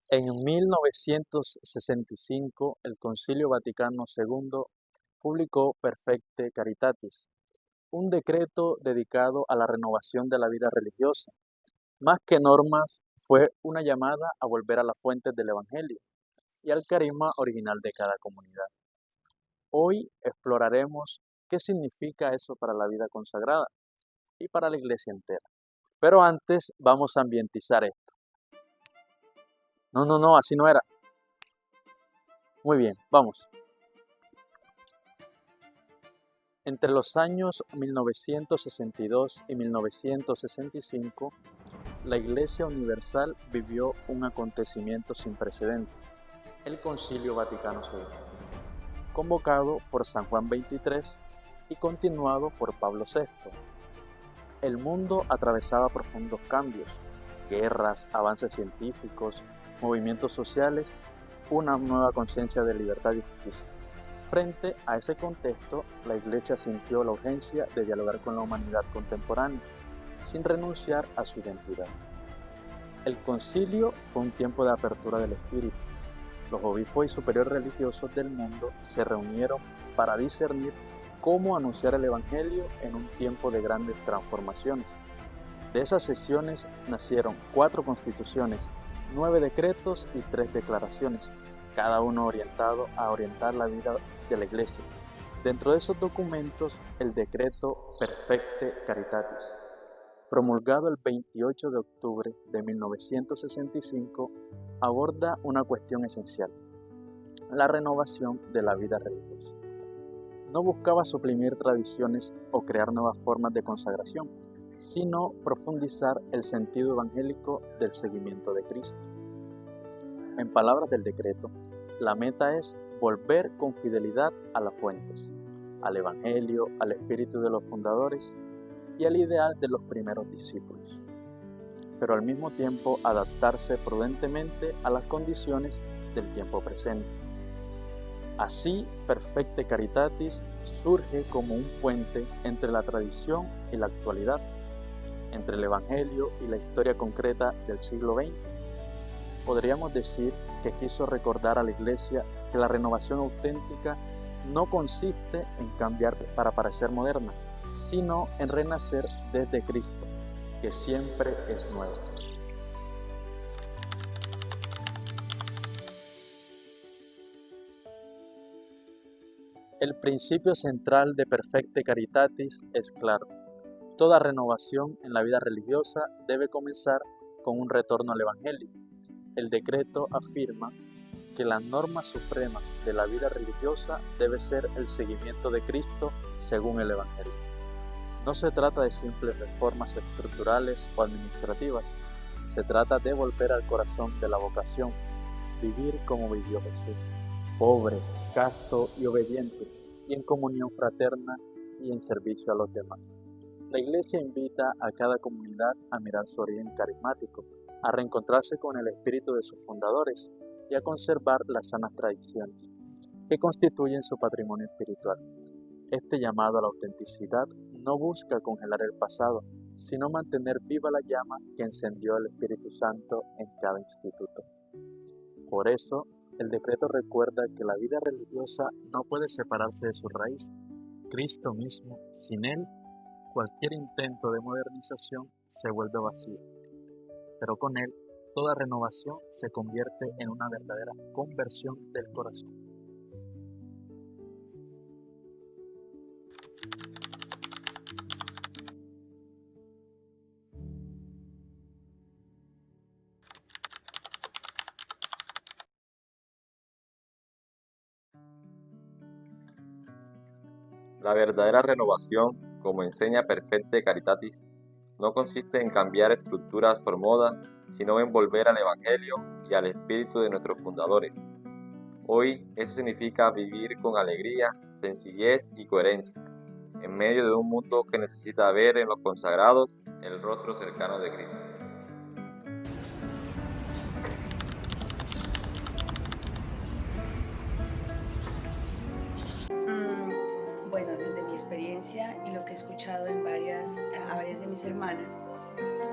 En 1965, el Concilio Vaticano II publicó Perfecte Caritatis, un decreto dedicado a la renovación de la vida religiosa. Más que normas, fue una llamada a volver a las fuentes del Evangelio y al carisma original de cada comunidad. Hoy exploraremos qué significa eso para la vida consagrada y para la iglesia entera. Pero antes vamos a ambientizar esto. No, así no era. Muy bien, vamos. Entre los años 1962 y 1965, la Iglesia Universal vivió un acontecimiento sin precedentes, el Concilio Vaticano II, convocado por San Juan XXIII y continuado por Pablo VI. El mundo atravesaba profundos cambios, guerras, avances científicos, movimientos sociales, una nueva conciencia de libertad y justicia. Frente a ese contexto, la Iglesia sintió la urgencia de dialogar con la humanidad contemporánea, sin renunciar a su identidad. El concilio fue un tiempo de apertura del espíritu. Los obispos y superiores religiosos del mundo se reunieron para discernir cómo anunciar el Evangelio en un tiempo de grandes transformaciones. De esas sesiones nacieron 4 constituciones, 9 decretos y 3 declaraciones, cada uno orientado a orientar la vida de la Iglesia. Dentro de esos documentos, el decreto Perfecte Caritatis, promulgado el 28 de octubre de 1965, aborda una cuestión esencial: la renovación de la vida religiosa. No buscaba suprimir tradiciones o crear nuevas formas de consagración, sino profundizar el sentido evangélico del seguimiento de Cristo. En palabras del decreto, la meta es volver con fidelidad a las fuentes, al Evangelio, al espíritu de los fundadores y al ideal de los primeros discípulos, pero al mismo tiempo adaptarse prudentemente a las condiciones del tiempo presente. Así, Perfecte Caritatis surge como un puente entre la tradición y la actualidad, entre el Evangelio y la historia concreta del siglo XX. Podríamos decir que quiso recordar a la Iglesia que la renovación auténtica no consiste en cambiar para parecer moderna, sino en renacer desde Cristo, que siempre es nuevo. El principio central de Perfecte Caritatis es claro: toda renovación en la vida religiosa debe comenzar con un retorno al Evangelio. El decreto afirma que la norma suprema de la vida religiosa debe ser el seguimiento de Cristo según el Evangelio. No se trata de simples reformas estructurales o administrativas, se trata de volver al corazón de la vocación, vivir como vivió Jesús, pobre, casto y obediente, y en comunión fraterna y en servicio a los demás. La Iglesia invita a cada comunidad a mirar su origen carismático, a reencontrarse con el espíritu de sus fundadores y a conservar las sanas tradiciones que constituyen su patrimonio espiritual. Este llamado a la autenticidad no busca congelar el pasado, sino mantener viva la llama que encendió el Espíritu Santo en cada instituto. Por eso, el decreto recuerda que la vida religiosa no puede separarse de su raíz, Cristo mismo. Sin Él, cualquier intento de modernización se vuelve vacío, pero con Él, toda renovación se convierte en una verdadera conversión del corazón. La verdadera renovación, como enseña Perfecte Caritatis, no consiste en cambiar estructuras por moda, sino en volver al Evangelio y al espíritu de nuestros fundadores. Hoy eso significa vivir con alegría, sencillez y coherencia, en medio de un mundo que necesita ver en los consagrados el rostro cercano de Cristo. Bueno, desde mi experiencia y lo que he escuchado a varias de mis hermanas,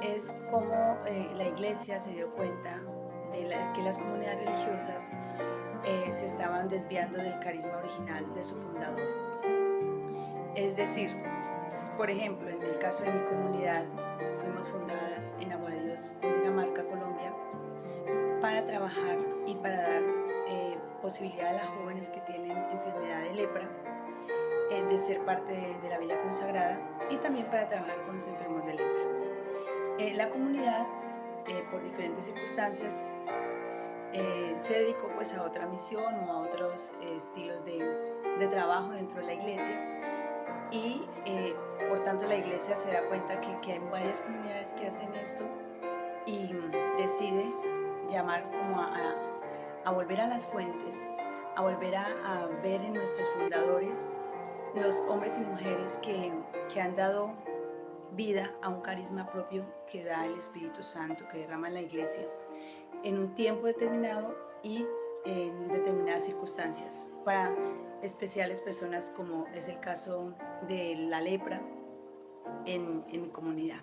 es como la iglesia se dio cuenta de que las comunidades religiosas se estaban desviando del carisma original de su fundador. Es decir, por ejemplo, en el caso de mi comunidad, fuimos fundadas en Agua de Dios, Cundinamarca, Colombia, para trabajar y para dar posibilidad a las jóvenes que tienen enfermedad de lepra de ser parte de la vida consagrada y también para trabajar con los enfermos de lepra. La comunidad, por diferentes circunstancias, se dedicó pues a otra misión o a otros estilos de trabajo dentro de la iglesia y por tanto la iglesia se da cuenta que hay varias comunidades que hacen esto y decide llamar como a volver a las fuentes, a volver a ver en nuestros fundadores los hombres y mujeres que han dado vida a un carisma propio que da el Espíritu Santo, que derrama en la iglesia en un tiempo determinado y en determinadas circunstancias para especiales personas, como es el caso de la lepra en mi comunidad.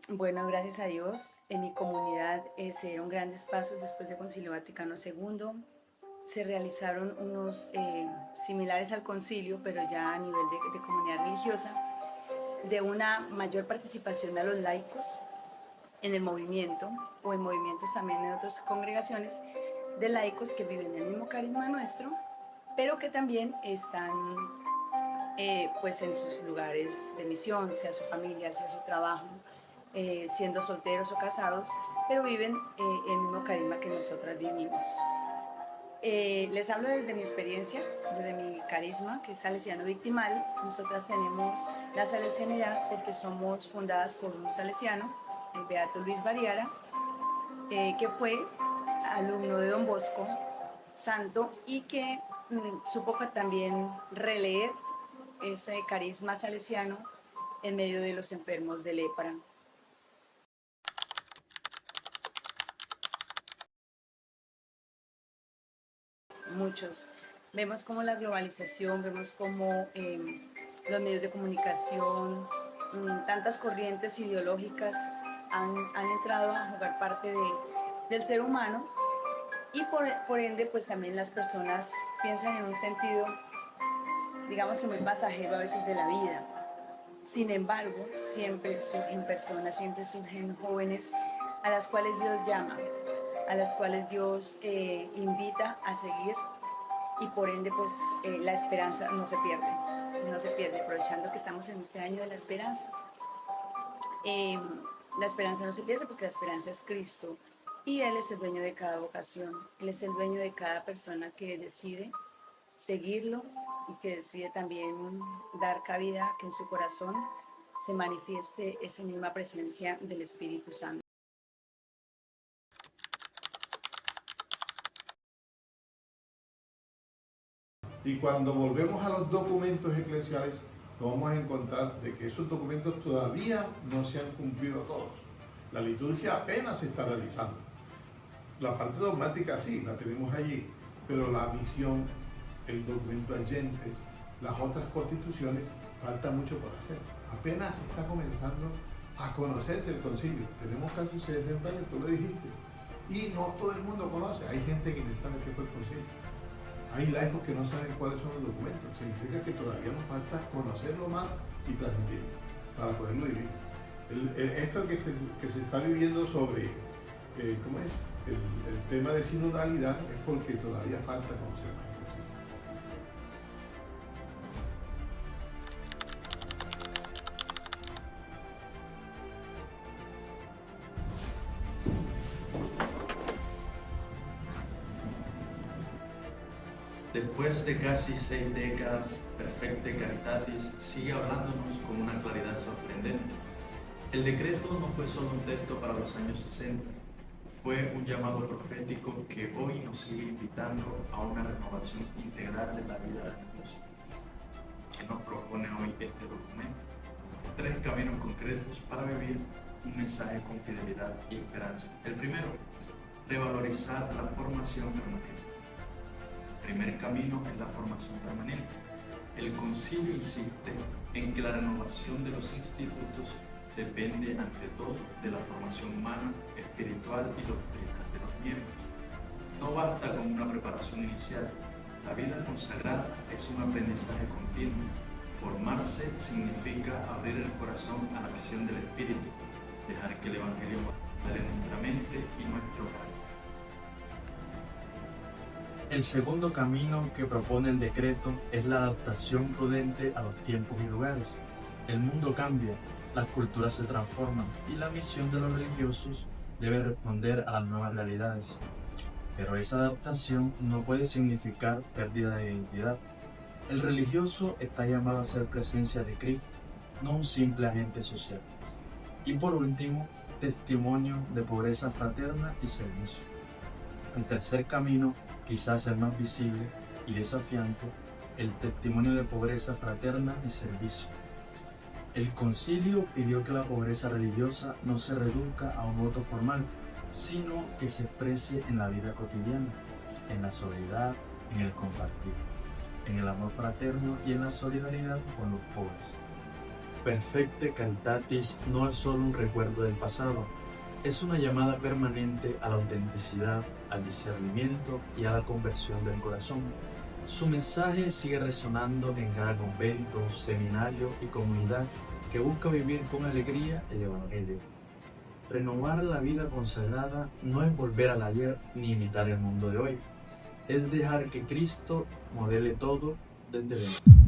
Bueno, gracias a Dios, en mi comunidad se dieron grandes pasos después del Concilio Vaticano II. Se realizaron unos similares al concilio, pero ya a nivel de comunidad religiosa, de una mayor participación de los laicos en el movimiento o en movimientos también en otras congregaciones de laicos que viven el mismo carisma nuestro, pero que también están pues en sus lugares de misión, sea su familia, sea su trabajo, siendo solteros o casados, pero viven el mismo carisma que nosotras vivimos. Les hablo desde mi experiencia, desde mi carisma, que es salesiano victimal. Nosotras tenemos la salesianidad porque somos fundadas por un salesiano, el beato Luis Variara, que fue alumno de Don Bosco Santo y que supo también releer ese carisma salesiano en medio de los enfermos de lepra. Muchos. Vemos cómo la globalización, vemos cómo los medios de comunicación, tantas corrientes ideológicas han entrado a jugar parte del ser humano y por ende pues también las personas piensan en un sentido, digamos que muy pasajero a veces de la vida. Sin embargo, siempre surgen personas, siempre surgen jóvenes a las cuales Dios llama, a las cuales Dios invita a seguir y por ende pues la esperanza no se pierde, aprovechando que estamos en este año de la esperanza. La esperanza no se pierde porque la esperanza es Cristo y Él es el dueño de cada vocación, Él es el dueño de cada persona que decide seguirlo y que decide también dar cabida a que en su corazón se manifieste esa misma presencia del Espíritu Santo. Y cuando volvemos a los documentos eclesiales, nos vamos a encontrar de que esos documentos todavía no se han cumplido todos. La liturgia apenas se está realizando. La parte dogmática sí, la tenemos allí, pero la misión, el documento Agentes, las otras constituciones, falta mucho por hacer. Apenas está comenzando a conocerse el concilio. Tenemos casi 60 años, tú lo dijiste, y no todo el mundo conoce. Hay gente que no sabe qué fue el concilio. Hay laicos que no saben cuáles son los documentos. Significa que todavía nos falta conocerlo más y transmitirlo para poderlo vivir. Esto que se está viviendo sobre ¿cómo es? El tema de sinodalidad es porque todavía falta conocer más. Después de casi 6 décadas, Perfecte Caritatis sigue hablándonos con una claridad sorprendente. El decreto no fue solo un texto para los años 60, fue un llamado profético que hoy nos sigue invitando a una renovación integral de la vida de Dios, que nos propone hoy este documento. 3 caminos concretos para vivir un mensaje con fidelidad y esperanza. El primero, revalorizar la formación permanente. El primer camino es la formación permanente. El concilio insiste en que la renovación de los institutos depende ante todo de la formación humana, espiritual y doctrinal de los miembros. No basta con una preparación inicial. La vida consagrada es un aprendizaje continuo. Formarse significa abrir el corazón a la acción del Espíritu, dejar que el Evangelio muera en nuestra mente y nuestro carácter. El segundo camino que propone el decreto es la adaptación prudente a los tiempos y lugares. El mundo cambia, las culturas se transforman y la misión de los religiosos debe responder a las nuevas realidades. Pero esa adaptación no puede significar pérdida de identidad. El religioso está llamado a ser presencia de Cristo, no un simple agente social. Y por último, testimonio de pobreza fraterna y servicio. El tercer camino, quizás el más visible y desafiante, el testimonio de pobreza fraterna y servicio. El concilio pidió que la pobreza religiosa no se reduzca a un voto formal, sino que se exprese en la vida cotidiana, en la soledad, en el compartir, en el amor fraterno y en la solidaridad con los pobres. Perfecte Caritatis no es solo un recuerdo del pasado, es una llamada permanente a la autenticidad, al discernimiento y a la conversión del corazón. Su mensaje sigue resonando en cada convento, seminario y comunidad que busca vivir con alegría el Evangelio. Renovar la vida consagrada no es volver al ayer ni imitar el mundo de hoy, es dejar que Cristo modele todo desde dentro.